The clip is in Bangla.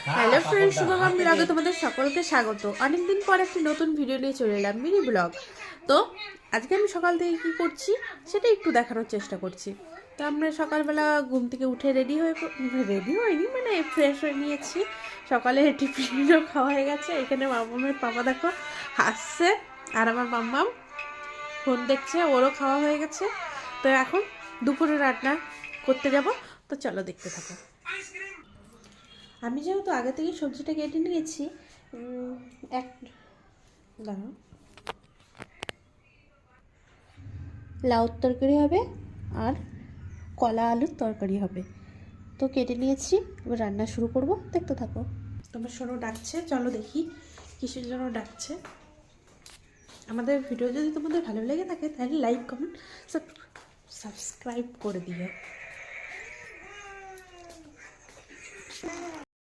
হ্যালো ফ্রেন্ডস, শুভকাম ব্লগে তোমাদের সকলকে স্বাগত। অনেকদিন পর একটি নতুন ভিডিও নিয়ে চলে এলাম, মিনি ব্লগ। তো আজকে আমি সকাল থেকে কী করছি সেটা একটু দেখানোর চেষ্টা করছি। তো আমরা সকালবেলা ঘুম থেকে উঠে রেডি হয়নি, মানে ফ্রেশ হয়ে নিয়েছি। সকালে টিফিনও খাওয়া হয়ে গেছে। এখানে মামামের পাপা দেখো হাসছে, আর আমার মাম্মাম ফোন দেখছে, ওরও খাওয়া হয়ে গেছে। তো এখন দুপুরে রান্না করতে যাব, তো চলো দেখতে থাকো। আমি যেহেতু আগে থেকে সবজিটা কেটে নিয়েছি, এক দাঁড়াও, লাউর তরকারি হবে আর কলা আলুর তরকারি হবে। তো কেটে নিয়েছি, এবার রান্না শুরু করব, দেখতে থাকো। তোমার শোনো ডাকছে, চলো দেখি কিসের জন্য ডাকছে। আমাদের ভিডিও যদি তোমাদের ভালো লেগে থাকে তাহলে লাইক কমেন্ট সাবস্ক্রাইব করে দিও।